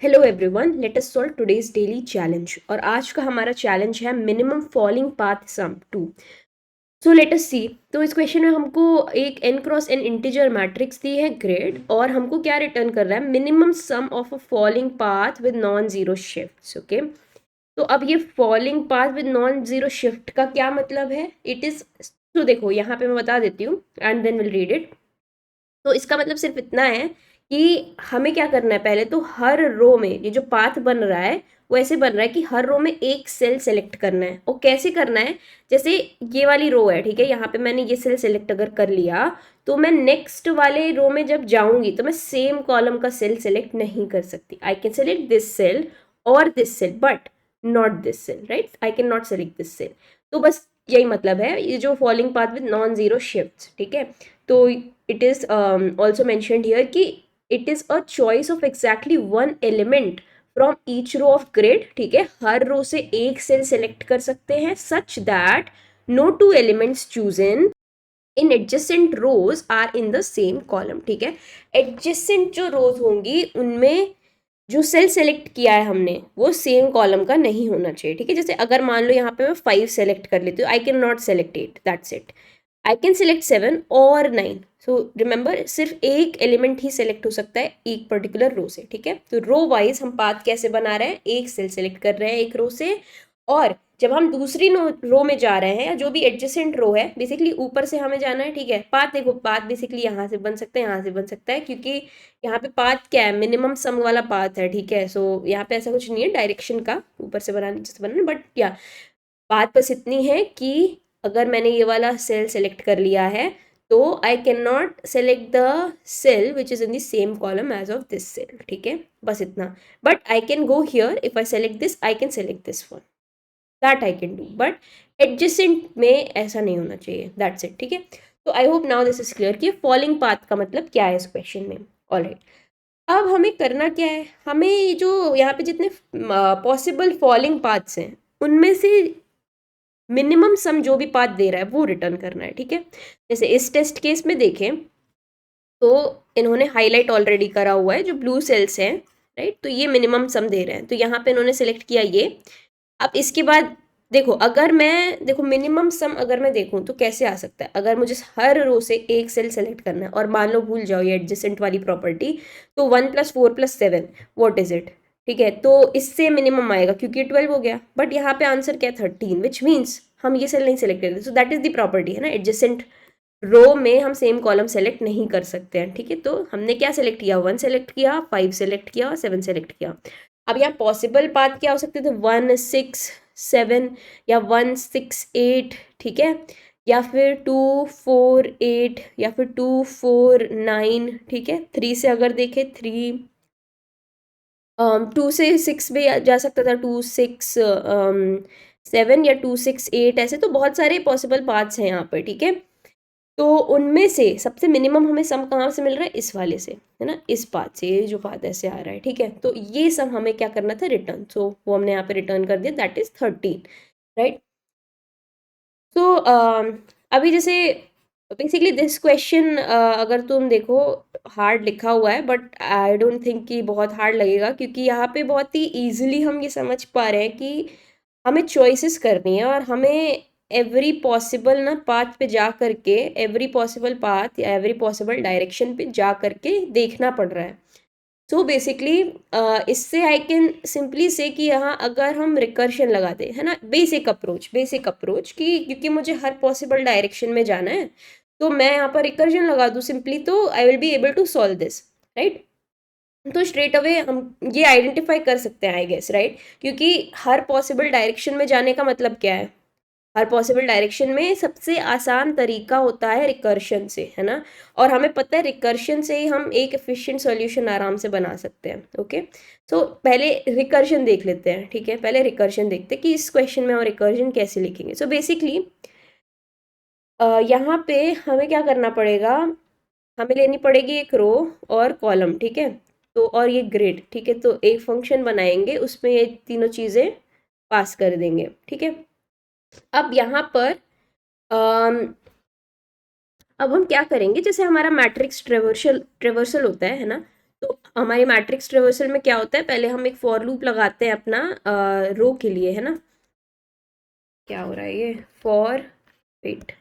Hello everyone, let us solve today's daily challenge. और आज का हमारा चैलेंज है minimum falling path sum 2। So let us see. तो इस क्वेश्चन में हमको एक n cross n integer matrix दी है ग्रिड, और हमको क्या रिटर्न कर रहा है, minimum sum of a falling path with non zero shifts. Okay, तो अब ये falling path with non zero shift का क्या मतलब है? इट इज, तो देखो यहाँ पे मैं बता देती हूँ and then will read it. तो इसका मतलब सिर्फ इतना है कि हमें क्या करना है, पहले तो हर रो में ये जो पाथ बन रहा है वो ऐसे बन रहा है कि हर रो में एक सेल सेलेक्ट करना है। और कैसे करना है, जैसे ये वाली रो है, ठीक है, यहाँ पे मैंने ये सेल सेलेक्ट अगर कर लिया तो मैं नेक्स्ट वाले रो में जब जाऊंगी तो मैं सेम कॉलम का सेल सेलेक्ट नहीं कर सकती। I can select this cell और this cell but not this cell, right? I can not select this cell. तो बस यही मतलब है ये जो falling path with non zero shift, ठीक है। तो it is also mentioned here कि it is a choice of exactly one element from each row of grid, ठीक है, हर रो से एक सेल सेलेक्ट कर सकते हैं such that no two elements chosen in adjacent rows are in the same column, ठीक है। adjacent जो rows होंगी उनमें जो सेल सेलेक्ट किया है हमने वो सेम कॉलम का नहीं होना चाहिए, ठीक है। जैसे अगर मान लो यहाँ पे मैं 5 सेलेक्ट कर लेती हूँ, आई can not select 8, that's it. I can select 7 और 9। सो रिमेंबर, सिर्फ एक एलिमेंट ही सेलेक्ट हो सकता है एक पर्टिकुलर रो से, ठीक है। तो रो वाइज हम पाथ कैसे बना रहे हैं, एक सेल सेलेक्ट कर रहे हैं एक रो से, और जब हम दूसरी रो में जा रहे हैं या जो भी एडजेसेंट रो है, बेसिकली ऊपर से हमें जाना है, ठीक है। पाथ देखो, पाथ बेसिकली यहाँ से बन सकता है, यहाँ से बन सकता है, क्योंकि यहाँ पे पाथ क्या है, मिनिमम सम वाला पाथ है, ठीक है। सो यहाँ पे ऐसा कुछ नहीं है डायरेक्शन का ऊपर से बनाने जैसे बनाना, बट या बात बस इतनी है कि अगर मैंने ये वाला सेल सेलेक्ट कर लिया है तो I can not select the cell which is in the same column as of this cell, ठीक है, बस इतना। But I can go here, if I select this I can select this one, that I can do, but adjacent में ऐसा नहीं होना चाहिए, that's it, ठीक है। तो आई hope now this is clear कि फॉलिंग पाथ का मतलब क्या है इस क्वेश्चन में। ऑलराइट, अब हमें करना क्या है, हमें जो यहाँ पे जितने पॉसिबल फॉलिंग पाथ्स हैं उनमें से मिनिमम सम जो भी पाथ दे रहा है वो रिटर्न करना है, ठीक है। जैसे इस टेस्ट केस में देखें तो इन्होंने हाईलाइट ऑलरेडी करा हुआ है जो ब्लू सेल्स हैं, राइट। तो ये मिनिमम सम दे रहे हैं, तो यहाँ पे इन्होंने सेलेक्ट किया ये। अब इसके बाद देखो, अगर मैं देखो मिनिमम सम अगर मैं देखूं तो कैसे आ सकता है, अगर मुझे हर रो से एक सेल सेलेक्ट करना है और मान लो भूल जाओ ये एडजेसेंट वाली प्रॉपर्टी, तो 1+4+7 व्हाट इज इट, ठीक है। तो इससे मिनिमम आएगा क्योंकि 12 हो गया, बट यहाँ पे आंसर क्या है 13, विच मीन्स हम ये सेल नहीं सेलेक्ट करते। So that is the property है ना, एडजेसेंट रो में हम सेम कॉलम सेलेक्ट नहीं कर सकते हैं, ठीक है। तो हमने क्या सेलेक्ट किया, 1 सेलेक्ट किया, 5 सेलेक्ट किया और 7 सेलेक्ट किया। अब यहाँ पॉसिबल पाथ क्या हो सकते थे, 1, 6, 7 या 1, 6, 8, ठीक है, या फिर 2, 4, 8 या फिर 2, 4, 9, ठीक है। 3 से अगर देखें 3, 2 से 6 भी जा सकता था, 2, 6, 7 या 2, 6, 8, ऐसे तो बहुत सारे पॉसिबल पाथ्स हैं यहाँ पर, ठीक है। तो उनमें से सबसे मिनिमम हमें सम कहाँ से मिल रहा है, इस वाले से, है ना, इस पाथ से, ये जो पाथ ऐसे आ रहा है, ठीक है। तो ये सम हमें क्या करना था, रिटर्न। सो वो हमने यहाँ पे रिटर्न कर दिया, दैट इज 13, राइट। तो अभी जैसे बेसिकली दिस क्वेश्चन अगर तुम देखो हार्ड लिखा हुआ है, बट आई डोंट थिंक कि बहुत हार्ड लगेगा, क्योंकि यहाँ पे बहुत ही ईजिली हम ये समझ पा रहे हैं कि हमें चॉइसेस करनी है और हमें एवरी पॉसिबल ना पाथ पे जा करके, एवरी पॉसिबल पाथ या एवरी पॉसिबल डायरेक्शन पे जा करके देखना पड़ रहा है। सो बेसिकली इससे आई कैन सिंपली से कि यहाँ अगर हम रिकर्शन लगाते हैं ना, बेसिक अप्रोच कि क्योंकि मुझे हर पॉसिबल डायरेक्शन में जाना है तो मैं यहाँ पर रिकर्शन लगा दूँ सिंपली, तो I will be able to solve this, right. तो स्ट्रेट अवे हम ये आइडेंटिफाई कर सकते हैं आई गेस, राइट, क्योंकि हर पॉसिबल डायरेक्शन में जाने का मतलब क्या है, हर पॉसिबल डायरेक्शन में सबसे आसान तरीका होता है रिकर्शन से, है ना। और हमें पता है रिकर्शन से ही हम एक एफिशिएंट सॉल्यूशन आराम से बना सकते हैं, ओके। सो पहले रिकर्शन देख लेते हैं, ठीक है, पहले रिकर्शन देखते हैं कि इस क्वेश्चन में हम रिकर्शन कैसे लिखेंगे। सो बेसिकली यहाँ पे हमें क्या करना पड़ेगा, हमें लेनी पड़ेगी एक रो और कॉलम, ठीक है। तो और ये ग्रिड, ठीक है, तो एक फंक्शन बनाएंगे उसमें ये तीनों चीज़ें पास कर देंगे, ठीक है। अब यहाँ पर अब हम क्या करेंगे, जैसे हमारा मैट्रिक्स ट्रेवर्सल ट्रेवर्सल होता है ना, तो हमारे मैट्रिक्स ट्रेवर्सल में क्या होता है, पहले हम एक फॉर लूप लगाते हैं अपना रो के लिए, है ना। क्या हो रहा है ये, फॉर वेट,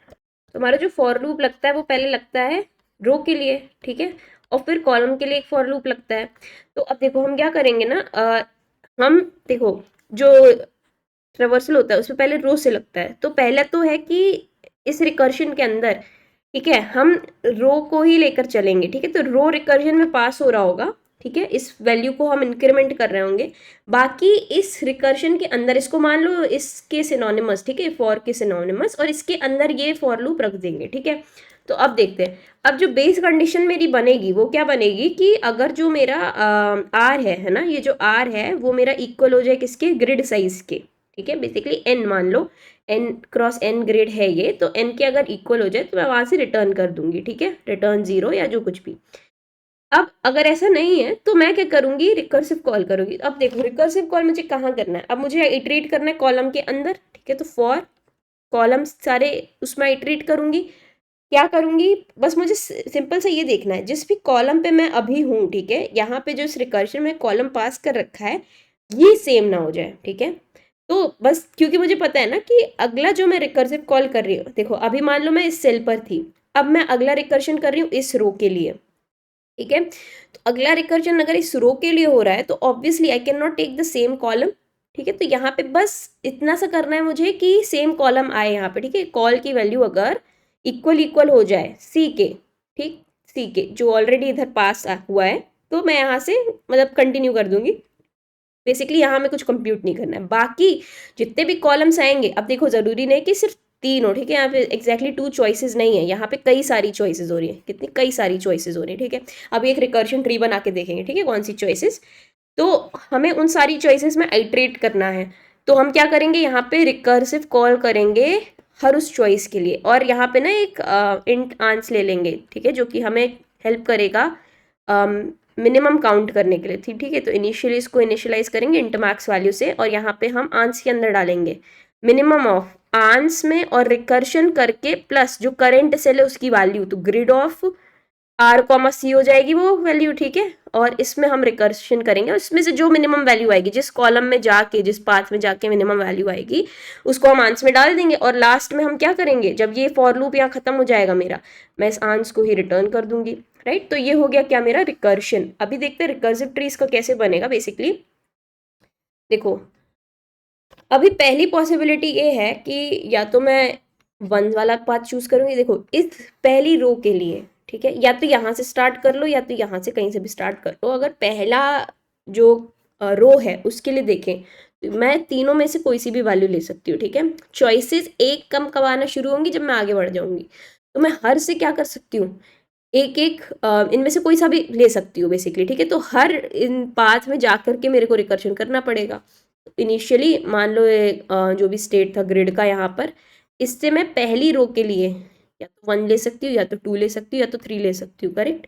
तो हमारा जो फॉर लूप लगता है वो पहले लगता है रो के लिए, ठीक है, और फिर कॉलम के लिए एक फॉर लूप लगता है। तो अब देखो हम क्या करेंगे ना, हम देखो जो ट्रेवर्सल होता है उसमें पहले रो से लगता है, तो पहले तो है कि इस रिकर्शन के अंदर, ठीक है, हम रो को ही लेकर चलेंगे, ठीक है, तो रो रिकर्जन में पास हो रहा होगा, ठीक है, इस वैल्यू को हम इंक्रीमेंट कर रहे होंगे। बाकी इस रिकर्शन के अंदर इसको मान लो इसके सिनोनिमस, ठीक है, फॉर के सिनोनिमस, और इसके अंदर ये फॉर लूप रख देंगे, ठीक है। तो अब देखते हैं, अब जो बेस कंडीशन मेरी बनेगी वो क्या बनेगी कि अगर जो मेरा आर है ना, ये जो आर है वो मेरा इक्वल हो जाए किसके, ग्रिड साइज के, ठीक है, बेसिकली एन मान लो, एन क्रॉस एन ग्रिड है ये, तो एन के अगर इक्वल हो जाए तो मैं वहां से रिटर्न कर दूंगी, ठीक है, रिटर्न 0 या जो कुछ भी। अब अगर ऐसा नहीं है तो मैं क्या करूंगी, रिकर्सिव कॉल करूंगी। अब देखो रिकर्सिव कॉल मुझे कहाँ करना है, अब मुझे इटरेट करना है कॉलम के अंदर, ठीक है, तो फॉर कॉलम सारे उसमें इटरेट करूंगी। क्या करूंगी, बस मुझे सिंपल से ये देखना है जिस भी कॉलम पे मैं अभी हूँ, ठीक है, यहाँ पे जो इस रिकर्शन में कॉलम पास कर रखा है ये सेम ना हो जाए, ठीक है। तो बस क्योंकि मुझे पता है ना कि अगला जो मैं रिकर्सिव कॉल कर रही हूँ, देखो अभी मान लो मैं इस सेल पर थी, अब मैं अगला रिकर्शन कर रही हूँ इस रो के लिए, ठीक है, तो अगला रिकर्जन अगर इस रो के लिए हो रहा है तो obviously I can not take the same column, ठीक है, तो यहाँ पे बस इतना सा करना है मुझे कि सेम कॉलम आए यहाँ पे, ठीक है, कॉल की वैल्यू अगर इक्वल इक्वल हो जाए सी के, ठीक, सी के जो ऑलरेडी इधर पास हुआ है, तो मैं यहाँ से मतलब कंटिन्यू कर दूंगी। बेसिकली यहाँ में कुछ कंप्यूट नहीं करना है, बाकी जितने भी कॉलम्स आएंगे, अब देखो जरूरी नहीं कि सिर्फ तीन हो, ठीक है, यहाँ पे एग्जैक्टली 2 चॉइसेस नहीं है, यहाँ पे कई सारी चॉइसेस हो रही है, कितनी कई सारी चॉइसेस हो रही है, ठीक है। अभी एक रिकर्शन ट्री बना के देखेंगे, ठीक है, कौन सी चॉइसेस, तो हमें उन सारी चॉइसेस में आइट्रेट करना है। तो हम क्या करेंगे, यहाँ पे रिकर्सिव कॉल करेंगे हर उस चॉइस के लिए, और यहाँ पे ना एक इंट आंस ले लेंगे, ठीक है, जो कि हमें हेल्प करेगा मिनिमम काउंट करने के लिए, ठीक है, तो इनिशियली इसको इनिशियलाइज करेंगे इंट मैक्स वैल्यू से, और यहाँ पे हम आंस के अंदर डालेंगे मिनिमम ऑफ आंस में, और रिकर्शन करके प्लस जो करेंट सेल है उसकी वैल्यू, तो ग्रिड ऑफ आर कॉमा सी हो जाएगी वो वैल्यू, ठीक है, और इसमें हम रिकर्शन करेंगे, इसमें से जो मिनिमम वैल्यू आएगी, जिस कॉलम में जाके जिस पाथ में जाके मिनिमम वैल्यू आएगी उसको हम आंस में डाल देंगे, और लास्ट में हम क्या करेंगे, जब ये फॉर लूप यहाँ खत्म हो जाएगा मेरा, मैं इस आंस को ही रिटर्न कर दूंगी, राइट। तो ये हो गया क्या, मेरा रिकर्शन। अभी देखते हैं रिकर्सिव ट्री इसका कैसे बनेगा। बेसिकली देखो अभी पहली पॉसिबिलिटी ये है कि या तो मैं वन वाला पाथ चूज करूंगी, देखो इस पहली रो के लिए, ठीक है, या तो यहाँ से स्टार्ट कर लो या तो यहाँ से कहीं से भी स्टार्ट कर लो। अगर पहला जो रो है उसके लिए देखें तो मैं तीनों में से कोई सी भी वैल्यू ले सकती हूँ, ठीक है, चॉइसेस एक कम कम आना शुरू होंगी जब मैं आगे बढ़ जाऊंगी, तो मैं हर से क्या कर सकती हूँ, एक एक इनमें से कोई सा भी ले सकती हूँ बेसिकली, ठीक है, तो हर इन पाथ में जाकर के मेरे को रिकर्शन करना पड़ेगा। इनिशियली मान लो ये जो भी स्टेट था ग्रिड का यहाँ पर, इससे मैं पहली रो के लिए या तो 1 ले सकती हूँ या तो 2 ले सकती हूँ या तो 3 ले सकती हूँ, करेक्ट।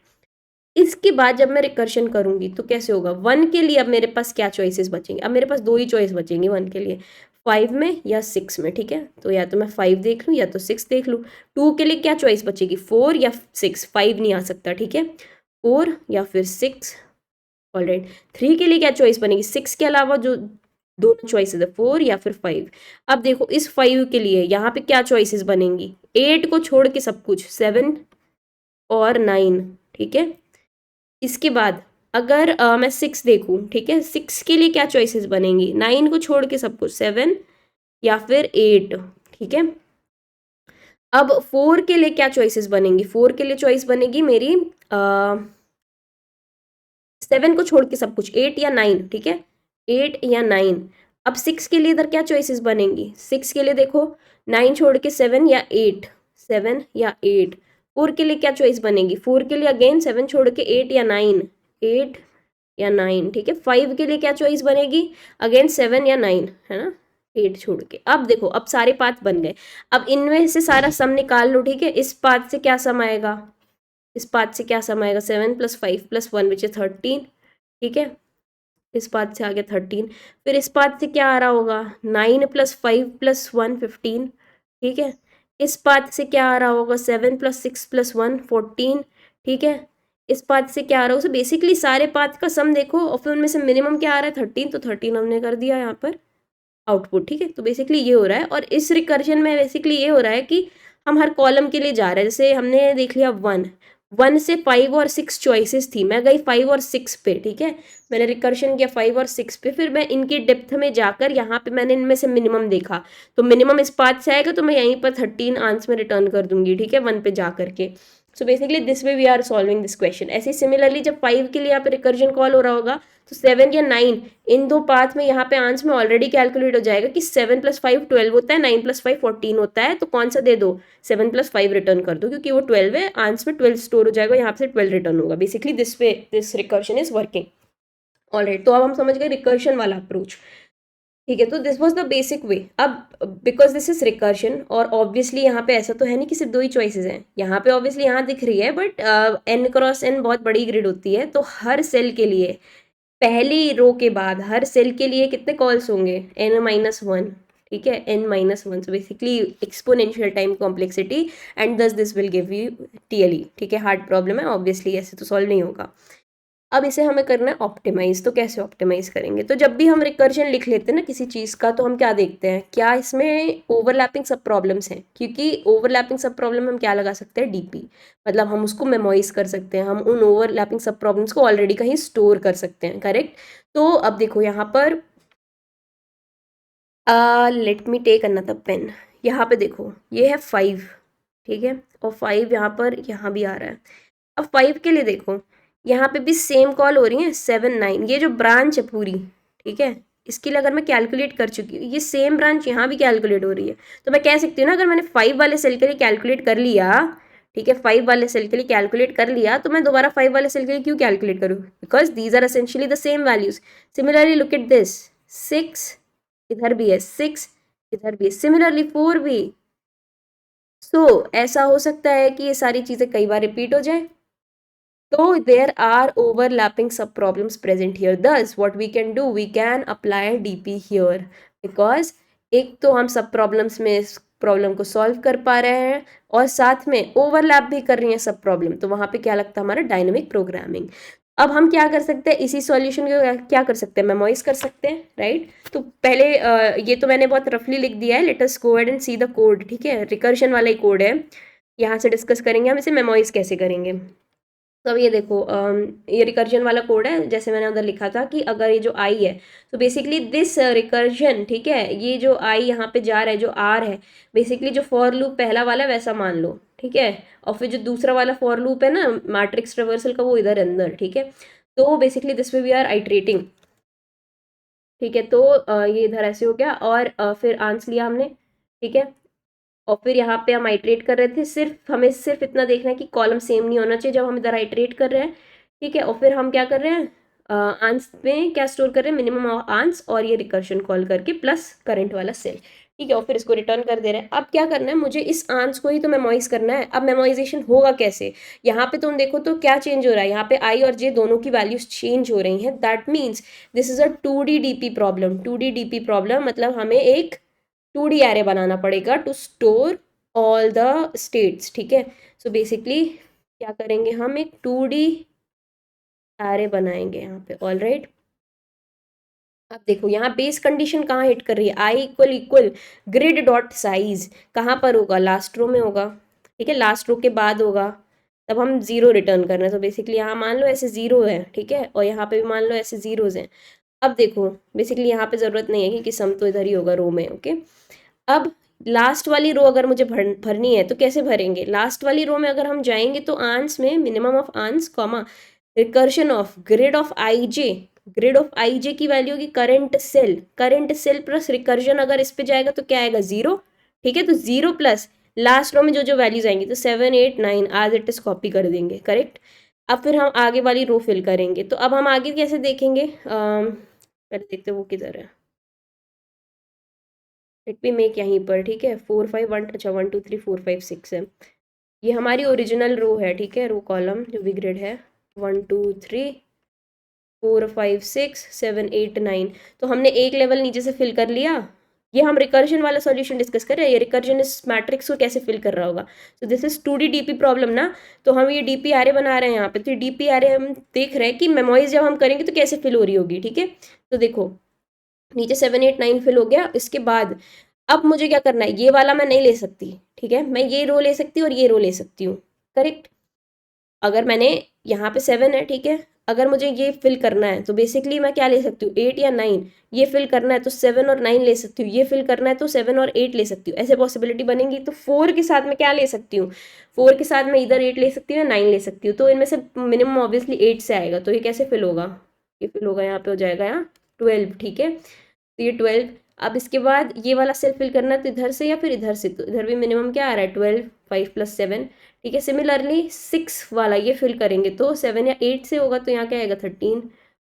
इसके बाद जब मैं रिकर्शन करूंगी तो कैसे होगा, 1 के लिए अब मेरे पास क्या चॉइसेस बचेंगे, अब मेरे पास दो ही चॉइस बचेंगी 1 के लिए, 5 में या 6 में, ठीक है, तो या तो मैं 5 देख लूँ या तो 6 देख लूँ। 2 के लिए क्या चॉइस बचेगी, 4 या 6, 5 नहीं आ सकता, ठीक है, 4 या फिर 6, ऑलराइट। 3 के लिए क्या चॉइस बनेगी, 6 के अलावा जो दोनों चॉइसेस है 4 या फिर 5। अब देखो इस 5 के लिए यहाँ पे क्या चॉइसेस बनेंगी, 8 को छोड़ के सब कुछ, 7 और 9, ठीक है। इसके बाद अगर मैं 6 देखूँ, ठीक है, 6 के लिए क्या चॉइसेस बनेंगी, 9 को छोड़ के सब कुछ, 7 या फिर 8, ठीक है। अब 4 के लिए क्या चॉइसेस बनेंगी, 4 के लिए चॉइस बनेगी मेरी 7 को छोड़ के सब कुछ, 8 या 9, ठीक है, 8 या 9। अब 6 के लिए इधर क्या चॉइसेस बनेंगी, 6 के लिए देखो 9 छोड़ के 7 या 8, 7 या 8। 4 के लिए क्या चॉइस बनेगी, 4 के लिए अगेन 7 छोड़ के 8 या 9, 8 या 9, ठीक है। 5 के लिए क्या चॉइस बनेगी, अगेन 7 या 9, है ना, 8 छोड़ के। अब देखो अब सारे पाथ बन गए, अब इनमें से सारा सम निकाल लो, ठीक है। इस पाथ से क्या सम आएगा, इस पाथ से क्या सम आएगा, 7 + 5 + 1 विच इज 13, ठीक है, इस पाथ से आ गया 13। फिर इस पाथ से क्या आ रहा होगा, 9 + 5 + 1 15, ठीक है। इस पाथ से क्या आ रहा होगा, 7 + 6 + 1 14, ठीक है। इस पाथ से क्या आ रहा है, उसे बेसिकली सारे पाथ का सम देखो और फिर उनमें से मिनिमम क्या आ रहा है 13, तो 13 हमने कर दिया यहाँ पर आउटपुट, ठीक है। तो बेसिकली ये हो रहा है, और इस रिकर्जन में बेसिकली ये हो रहा है कि हम हर कॉलम के लिए जा रहे हैं। जैसे हमने देख लिया 1 से 5 और 6 चॉइसेस थी, मैं गई 5 और 6 पे, ठीक है। मैंने रिकर्शन किया 5 और 6 पे, फिर मैं इनकी डेप्थ में जाकर यहाँ पे मैंने इनमें से मिनिमम देखा, तो मिनिमम इस पाथ से आएगा, तो मैं यहीं पर 13 आंसर में रिटर्न कर दूंगी, ठीक है, 1 पे जा करके। So basically this way we are solving this question. ऐसे सिमिलरली जब 5 के लिए यहाँ पे रिकर्जन कॉल हो रहा होगा, तो 7 या 9 इन दो पाथ में यहाँ पे आंसर में ऑलरेडी कैलकुलेट हो जाएगा कि 7 + 5 12 होता है, 9 + 5 14 होता है, तो कौन सा दे दो, 7 + 5 रिटर्न कर दो, क्योंकि वो 12 है, आंसर में 12 स्टोर हो जाएगा, यहाँ से 12 रिटर्न होगा। Basically this way this recursion is working. Alright, तो अब हम समझ गए रिकर्शन वाला अप्रोच, ठीक है। तो this was the basic way. अब बिकॉज दिस इज रिकर्शन, और ऑब्वियसली यहाँ पे ऐसा तो है नहीं कि सिर्फ 2 ही चॉइसेस हैं, यहाँ पे ऑब्वियसली यहाँ दिख रही है, बट n×n बहुत बड़ी ग्रिड होती है, तो हर सेल के लिए पहली रो के बाद हर सेल के लिए कितने कॉल्स होंगे, n-1, ठीक है, n-1, so basically exponential time complexity, and this this will give you TLE, ठीक है। हार्ड प्रॉब्लम है ऑब्वियसली, ऐसे तो सॉल्व नहीं होगा। अब इसे हमें करना है ऑप्टिमाइज। तो कैसे ऑप्टिमाइज करेंगे, तो जब भी हम रिकर्जन लिख लेते हैं ना किसी चीज़ का, तो हम क्या देखते हैं, क्या इसमें ओवरलैपिंग सब प्रॉब्लम्स हैं, क्योंकि ओवरलैपिंग सब प्रॉब्लम हम क्या लगा सकते हैं, DP, मतलब हम उसको मेमोराइज कर सकते हैं, हम उन ओवरलैपिंग सब प्रॉब्लम्स को ऑलरेडी कहीं स्टोर कर सकते हैं, करेक्ट। तो अब देखो यहाँ पर let me take another pen. यहाँ पे देखो ये है 5, ठीक है, और 5 यहाँ पर यहाँ भी आ रहा है। अब 5 के लिए देखो, यहाँ पे भी सेम कॉल हो रही है 7 9, ये जो ब्रांच है पूरी, ठीक है, इसके लिए अगर मैं कैलकुलेट कर चुकी हूँ, ये सेम ब्रांच यहाँ भी कैलकुलेट हो रही है, तो मैं कह सकती हूँ ना, अगर मैंने 5 वाले सेल के लिए कैलकुलेट कर लिया, ठीक है, 5 वाले सेल के लिए कैलकुलेट कर लिया, तो मैं दोबारा 5 वाले सेल के लिए क्यों कैलकुलेट करूँ, because these are essentially the same values. Similarly look at this, 6 इधर भी है, 6 इधर भी है, सिमिलरली 4 भी। सो ऐसा हो सकता है कि ये सारी चीज़ें कई बार रिपीट हो जाए, so there are overlapping sub problems present here. Thus, what we can do, we can apply DP here, because एक तो हम सब प्रॉब्लम्स में इस प्रॉब्लम को सॉल्व कर पा रहे हैं, और साथ में ओवरलैप भी कर रही हैं सब प्रॉब्लम, तो वहाँ पे क्या लगता है हमारा डायनेमिक प्रोग्रामिंग। अब हम क्या कर सकते हैं, इसी सॉल्यूशन को क्या कर सकते हैं, मेमोराइज कर सकते हैं, राइट। तो पहले ये तो मैंने बहुत रफली लिख दिया है, let us go ahead and see the code, ठीक है, रिकर्शन वाला ही कोड है, यहाँ से डिस्कस करेंगे हम इसे मेमोराइज कैसे करेंगे। तो अब ये देखो, ये रिकर्जन वाला कोड है, जैसे मैंने उधर लिखा था कि अगर ये जो आई है, तो बेसिकली दिस रिकर्जन, ठीक है, ये जो आई यहाँ पे जा रहा है, जो आर है, बेसिकली जो फॉर लूप पहला वाला है वैसा मान लो, ठीक है, और फिर जो दूसरा वाला फॉर लूप है ना मैट्रिक्स ट्रावर्सल का, वो इधर अंदर, ठीक है। तो basically this way we are iterating, ठीक है। तो ये इधर ऐसे हो गया, और फिर आंसर लिया हमने, ठीक है, और फिर यहाँ पे हम आइट्रेट कर रहे थे, सिर्फ हमें सिर्फ इतना देखना है कि कॉलम सेम नहीं होना चाहिए जब हम इधर आइट्रेट कर रहे हैं, ठीक है। और फिर हम क्या कर रहे हैं, आंस में क्या स्टोर कर रहे हैं, मिनिमम आंस, और ये रिकर्शन कॉल करके प्लस करंट वाला सेल, ठीक है, और फिर इसको रिटर्न कर दे रहे हैं। अब क्या करना है, मुझे इस आंस को ही तो मेमोराइज करना है। अब मेमोराइजेशन होगा कैसे, यहाँ पे तुम देखो तो क्या चेंज हो रहा है, यहाँ पे आई और जे दोनों की वैल्यूज चेंज हो रही हैं, that means this is a 2D DP problem. 2D DP problem मतलब हमें एक 2D एरे बनाना पड़ेगा to store all the states, ठीक है। सो बेसिकली क्या करेंगे, हम एक 2D एरे बनाएंगे यहाँ पे, ऑल राइट। अब देखो यहाँ बेस कंडीशन कहाँ हिट कर रही है, I equal equal grid dot size कहाँ पर होगा, लास्ट रो में होगा, ठीक है, लास्ट रो के बाद होगा, तब हम 0 रिटर्न कर रहे हैं। तो बेसिकली यहाँ मान लो ऐसे 0 है, ठीक है, और यहाँ पे भी मान लो ऐसे 0s हैं। अब देखो बेसिकली यहाँ पे ज़रूरत नहीं है कि सम तो इधर ही होगा रो में, ओके। अब लास्ट वाली रो अगर मुझे भरनी है तो कैसे भरेंगे, लास्ट वाली रो में अगर हम जाएंगे तो आंस में minimum of ans comma recursion of grid of I J, grid of I J की वैल्यू होगी करंट सेल प्लस रिकर्जन, अगर इस पे जाएगा तो क्या आएगा 0, ठीक है। तो 0 प्लस लास्ट रो में जो जो वैल्यूज आएंगी, तो 7 8 9 आज इट इज कॉपी कर देंगे, करेक्ट। अब फिर हम आगे वाली रो फिल करेंगे, तो अब हम आगे कैसे देखेंगे, पहले देखते वो किधर है, लेट मी मेक यहीं पर, ठीक है, 4 5 1, अच्छा 1 2 3 4 5 6 है, ये हमारी ओरिजिनल रो है, ठीक है, रो कॉलम जो भी ग्रिड है, 1 2 3 4 5 6 7 8 9। तो हमने एक लेवल नीचे से फिल कर लिया, ये हम रिकर्जन वाला सॉल्यूशन डिस्कस कर रहे हैं, ये रिकर्जन इस मैट्रिक्स को कैसे फिल कर रहा होगा। So this is 2D DP problem ना, तो हम ये डीपी एरे बना रहे हैं यहाँ पे, तो डीपी एरे हम देख रहे हैं कि मेमोइज जब हम करेंगे तो कैसे फिल हो रही होगी, ठीक है। तो देखो नीचे 7 8 9 फिल हो गया, इसके बाद अब मुझे क्या करना है, ये वाला मैं नहीं ले सकती, ठीक है, मैं ये रो ले सकती हूँ और ये रो ले सकती हूँ, करेक्ट। अगर मैंने यहाँ पे 7 है, ठीक है, अगर मुझे ये फिल करना है तो बेसिकली मैं क्या ले सकती हूँ, 8 या 9, ये फिल करना है तो 7 और 9 ले सकती हूँ, ये फिल करना है तो 7 और 8 ले सकती हूँ, ऐसे पॉसिबिलिटी बनेंगी। तो 4 के साथ में क्या ले सकती हूँ, 4 के साथ में इधर 8 ले सकती हूँ या 9 ले सकती हूँ, तो इनमें से मिनिमम ऑब्वियसली 8 से आएगा, तो ये कैसे फिल होगा, ये फिल होगा यहाँ पे हो जाएगा यहाँ 12, ठीक है, तो ये 12। अब इसके बाद ये वाला सेल फिल करना है तो इधर से या फिर इधर से, तो इधर भी मिनिमम क्या आ रहा है 12, 5 + 7, ठीक है। सिमिलरली 6 वाला ये फिल करेंगे तो 7 या 8 से होगा, तो यहाँ क्या आएगा 13,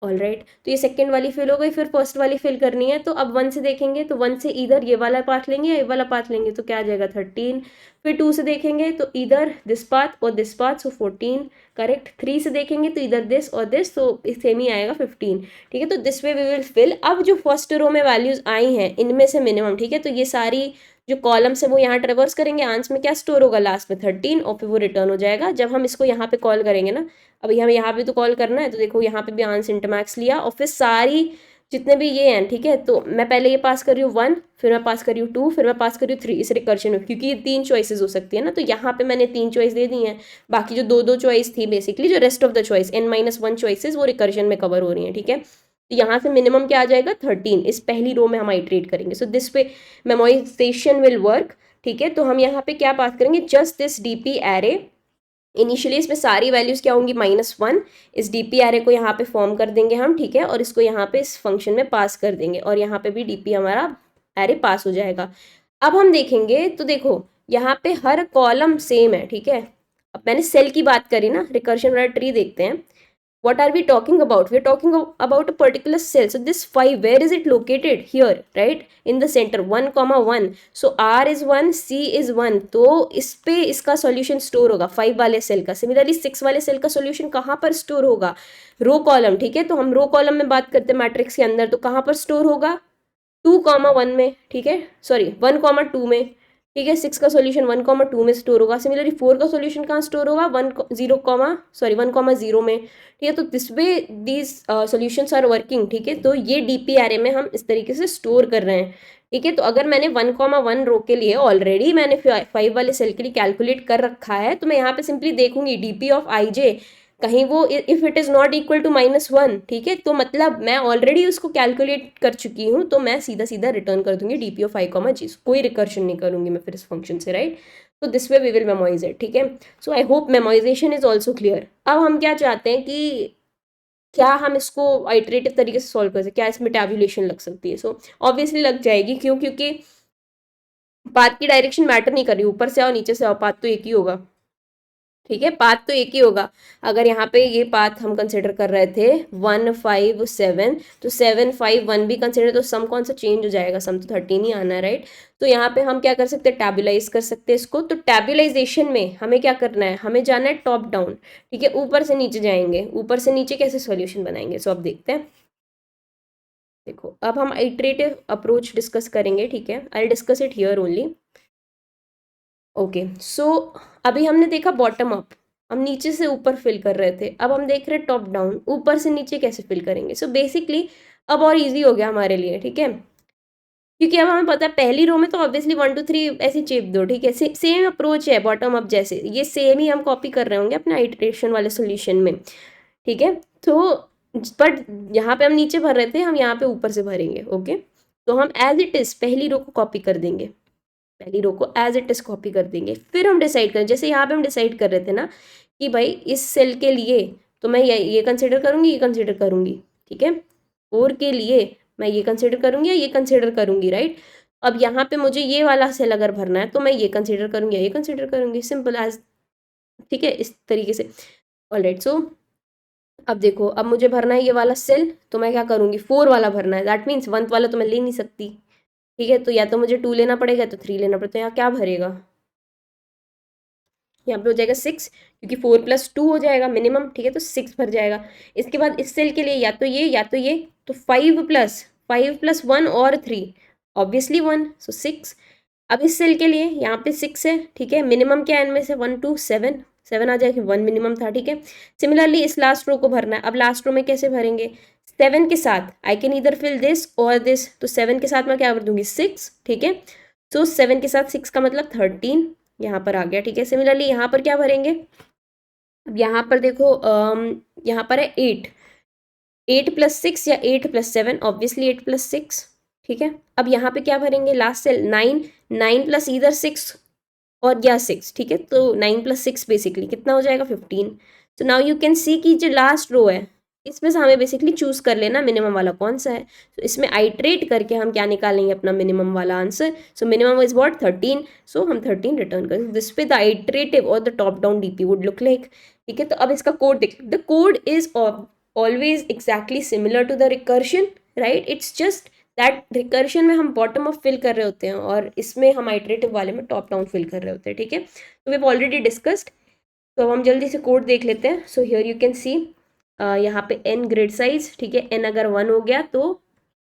ऑल राइट। तो ये सेकंड वाली फिल हो गई, फिर फर्स्ट वाली फिल करनी है, तो अब 1 से देखेंगे तो 1 से इधर ये वाला पाथ लेंगे या ये वाला पाथ लेंगे, तो क्या आ जाएगा 13। फिर 2 से देखेंगे तो इधर दिस पाथ और दिस पाथ, सो 14, करेक्ट। 3 से देखेंगे तो इधर दिस और दिस, तो सेम ही आएगा 15, ठीक है। तो this way we will fill. अब जो फर्स्ट रो में वैल्यूज आई हैं इनमें से मिनिमम, ठीक है, तो ये सारी जो कॉलम्स है वो यहाँ ट्रेवर्स करेंगे, आंसर में क्या स्टोर होगा लास्ट में 13, और फिर वो रिटर्न हो जाएगा जब हम इसको यहाँ पे कॉल करेंगे ना। अभी हमें यहाँ पे तो कॉल करना है, तो देखो यहाँ पे भी आंसर इंटरमैक्स लिया और फिर सारी जितने भी ये हैं, ठीक है, तो मैं पहले ये पास कर रही हूँ 1, फिर मैं पास कर रही हूँ 2, फिर मैं पास कर रही हूँ 3 इस रिकर्शन में, क्योंकि ये 3 चॉइसेस हो सकती है ना, तो यहाँ पे मैंने 3 चॉइस दे दी हैं। बाकी जो 2 2 चॉइस थी बेसिकली, जो rest of the choice n-1 choices वो रिकर्शन में कवर हो रही हैं, ठीक है। तो यहाँ से मिनिमम क्या आ जाएगा 13, इस पहली रो में हम आइट्रेट करेंगे। सो this way memorisation will work, ठीक है। तो हम यहाँ पे क्या पास करेंगे, just this DP array. Initially इसमें सारी वैल्यूज क्या होंगी -1, इस डीपी एरे को यहाँ पे फॉर्म कर देंगे हम, ठीक है, और इसको यहाँ पे इस फंक्शन में पास कर देंगे और यहाँ पे भी डीपी हमारा एरे पास हो जाएगा। अब हम देखेंगे तो देखो यहाँ पे हर कॉलम सेम है, ठीक है। अब मैंने सेल की बात करी ना, रिकर्शन वाला ट्री देखते हैं। What are we talking about? We are talking about a particular cell. So this 5, where is it located? Here, right? In the center, 1, 1. So R is 1, C is 1. तो इस पे इसका सॉल्यूशन स्टोर होगा 5 वाले cell का। Similarly 6 वाले cell का solution कहाँ पर स्टोर होगा, रो कॉलम, ठीक है। तो हम रो कॉलम में बात करते हैं मैट्रिक्स के अंदर, तो कहाँ पर स्टोर होगा 2, 1 में, ठीक है, सॉरी 1, 2 में, ठीक है। 6 का सॉल्यूशन 1, 2 में स्टोर होगा। सिमिलरली 4 का सॉल्यूशन कहाँ स्टोर होगा 1, में, ठीक है। तो this way these solutions are working, ठीक है। तो ये डीपी एरे में हम इस तरीके से स्टोर कर रहे हैं, ठीक है। तो अगर मैंने 1, 1 रो के लिए ऑलरेडी मैंने 5 वाले सेल के लिए कैलकुलेट कर रखा है, तो मैं यहाँ पे सिंपली देखूंगी डीपी ऑफ IJ, कहीं वो if it is not equal to -1, ठीक है, तो मतलब मैं ऑलरेडी उसको कैलकुलेट कर चुकी हूँ, तो मैं सीधा सीधा रिटर्न कर दूंगी डीपी ऑफ I, कोई रिकर्शन नहीं करूंगी मैं फिर इस फंक्शन से, राइट। तो this way we will memorize it, ठीक है। So I hope memorization is also clear. अब हम क्या चाहते हैं कि क्या हम इसको आइटरेटिव तरीके से सॉल्व कर सकते, क्या इसमें टैब्यूलेशन लग सकती है। सो ऑब्वियसली लग जाएगी, क्यों, क्योंकि पाथ की डायरेक्शन मैटर नहीं कर रही, ऊपर से आओ नीचे से आओ, पाथ तो एक ही होगा, ठीक है, पाथ तो एक ही होगा। अगर यहाँ पे ये पाथ हम कंसिडर कर रहे थे 1, 5, 7, तो 7, 5, 1 भी कंसिडर, तो सम कौन सा चेंज हो जाएगा, सम तो 13 ही आना है, राइट। तो यहाँ पे हम क्या कर सकते हैं, टैबुलाइज कर सकते हैं इसको। तो टैबुलाइजेशन में हमें क्या करना है, हमें जाना है टॉप डाउन, ठीक है, ऊपर से नीचे जाएंगे। ऊपर से नीचे कैसे सॉल्यूशन बनाएंगे, सो अब देखते हैं। देखो अब हम आइटरेटिव अप्रोच डिस्कस करेंगे, ठीक है, I discuss it here only. Okay, so अभी हमने देखा बॉटम अप, हम नीचे से ऊपर फिल कर रहे थे, अब हम देख रहे हैं टॉप डाउन, ऊपर से नीचे कैसे फिल करेंगे। सो बेसिकली अब और इजी हो गया हमारे लिए, ठीक है, क्योंकि अब हमें पता है पहली रो में तो ऑब्वियसली 1 2 3 ऐसे चेप दो, ठीक है, सेम अप्रोच है बॉटम अप जैसे, ये सेम ही हम कॉपी कर रहे होंगे अपने आइटरेशन वाले सोल्यूशन में, ठीक है। तो बट यहाँ पे हम नीचे भर रहे थे, हम यहाँ पे ऊपर से भरेंगे, ओके। तो हम एज इट इज पहली रो को कॉपी कर देंगे, पहली रो को एज इट इज कॉपी कर देंगे। फिर हम डिसाइड करें, जैसे यहाँ पे हम डिसाइड कर रहे थे ना कि भाई इस सेल के लिए तो मैं ये कंसिडर करूंगी, ये कंसिडर करूंगी, ठीक है। 4 के लिए मैं ये कंसिडर करूंगी या ये कंसिडर करूंगी, राइट। अब यहाँ पे मुझे ये वाला सेल अगर भरना है तो मैं ये कंसिडर करूंगी या ये कंसिडर करूंगी, सिंपल एज, ठीक है, इस तरीके से। ऑलराइट, सो अब देखो, अब मुझे भरना है ये वाला सेल, तो मैं क्या करूंगी 4 वाला भरना है, दैट मीन्स 1 वाला तो मैं ले नहीं सकती, ठीक है। तो या तो मुझे 2 लेना पड़ेगा, तो 3 लेना पड़ेगा। तो यहाँ क्या भरेगा, यहाँ पे हो जाएगा 6, क्योंकि 4 + 2 हो जाएगा मिनिमम, ठीक है, तो 6 भर जाएगा। इसके बाद इस सेल के लिए या तो ये या तो ये, तो 5 + 1 और 3, ऑब्वियसली 1, सो 6। अब इस सेल के लिए यहाँ पे 6 है, ठीक है, मिनिमम क्या है इनमें से 1 2 7, 7 आ जाएगी, 1 मिनिमम था, ठीक है। सिमिलरली इस लास्ट रो को भरना है। अब लास्ट रो में कैसे भरेंगे, 7 के साथ I can either fill this और दिस, तो 7 के साथ मैं क्या कर दूंगी 6, ठीक है। तो 7 के साथ 6 का मतलब 13 यहाँ पर आ गया, ठीक है। सिमिलरली यहाँ पर क्या भरेंगे, अब यहाँ पर देखो यहाँ पर है 8, 8+6 या 8+7, ऑब्वियसली 8+6, ठीक है। अब यहाँ पे क्या भरेंगे, लास्ट सेल 9, 9 प्लस इधर 6 और या 6, ठीक है। तो 9+6 बेसिकली कितना हो जाएगा 15। तो नाउ यू कैन सी कि जो लास्ट रो है इसमें से हमें बेसिकली चूज कर लेना मिनिमम वाला कौन सा है। तो इसमें आइट्रेट करके हम क्या निकालेंगे, अपना मिनिमम वाला answer. So minimum is what 13, so हम 13 रिटर्न करें। दिस पे द आइट्रेटिव और the top down DP would look like, ठीक है। तो अब इसका कोड देख, the code is always exactly similar to the recursion, right. It's just that recursion में हम बॉटम अप फिल कर रहे होते हैं और इसमें हम आइट्रेटिव वाले में टॉप डाउन फिल कर रहे होते हैं, ठीक है। तो वी हैव ऑलरेडी डिस्कस्ड। तो अब हम जल्दी से कोड देख लेते हैं। So here you can see यहाँ पे n ग्रिड साइज, ठीक है। n अगर 1 हो गया तो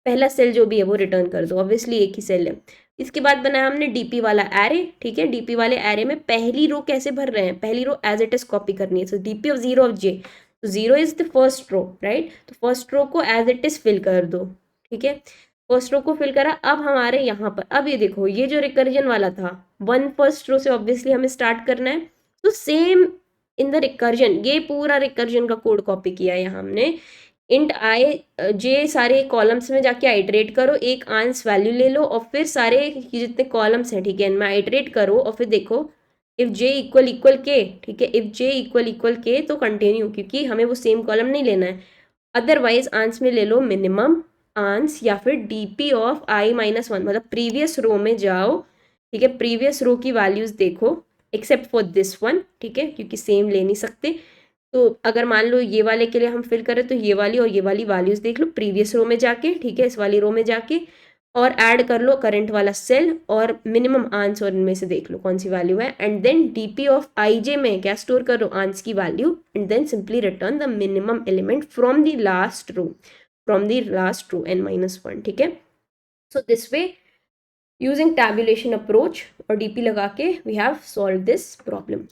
पहला सेल जो भी है वो रिटर्न कर दो, ऑब्वियसली एक ही सेल है। इसके बाद बनाया हमने डीपी वाला एरे, ठीक है। डीपी वाले एरे में पहली रो कैसे भर रहे हैं, पहली row as it is copy करनी है। So DP of 0 of j, तो 0 is the first row, right. तो फर्स्ट रो को एज इट इज फिल कर दो, ठीक है। फर्स्ट रो को फिल करा। अब हमारे यहाँ पर अब ये देखो, ये जो रिकर्जन वाला था 1 फर्स्ट रो से ऑब्वियसली हमें स्टार्ट करना है। तो सेम इन द रिकर्जन, ये पूरा रिकर्जन का कोड कॉपी किया है यहाँ हमने। इंट आई जे सारे कॉलम्स में जाके आइटरेट करो, एक आंस वैल्यू ले लो और फिर सारे जितने कॉलम्स हैं, ठीक है, इनमें आइटरेट करो और फिर देखो इफ जे इक्वल इक्वल के, ठीक है। इफ जे इक्वल इक्वल के तो कंटिन्यू, क्योंकि हमें वो सेम कॉलम नहीं लेना है। अदरवाइज आंस में ले लो मिनिमम आंस या फिर डीपी ऑफ i-1, मतलब प्रीवियस रो में जाओ, ठीक है। प्रीवियस रो की वैल्यूज देखो एक्सेप्ट फॉर दिस वन, ठीक है, क्योंकि सेम ले नहीं सकते। तो अगर मान लो ये वाले के लिए हम फिल करें तो ये वाली और ये वाली वैल्यूज देख लो प्रीवियस रो में जाके, ठीक है, इस वाली रो में जाके और ऐड कर लो करंट वाला सेल और मिनिमम आंस और इनमें से देख लो कौन सी वैल्यू है। And then DP of IJ में क्या स्टोर करो, आंस की value, and then simply return the minimum element from the last row, n-1, ठीक है। So this way using tabulation approach और डीपी लगा के we have solve this problem.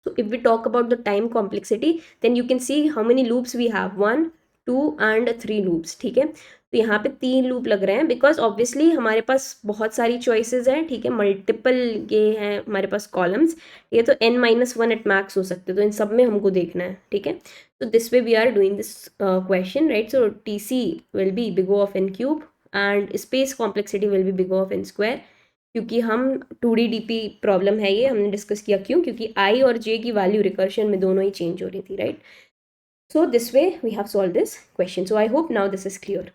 So if we talk about the time complexity, then you can see how many loops we have, 1 2 and 3 loops, ठीक है। तो यहाँ पे 3 loop लग रहे हैं बिकॉज ऑब्वियसली हमारे पास बहुत सारी चॉइसेस हैं, ठीक है, मल्टीपल ये हैं हमारे पास कॉलम्स, ये तो n-1 एट मैक्स हो सकते हैं, तो इन सब में हमको देखना है, ठीक है। तो this way we are doing this question, right. So TC will be big O of n cube and space complexity will be big O of n square, क्योंकि हम 2D DP प्रॉब्लम है ये, हमने डिस्कस किया क्यों, क्योंकि आई और जे की वैल्यू रिकर्शन में दोनों ही चेंज हो रही थी, right. So this way we have solve this question. So I hope now this is clear.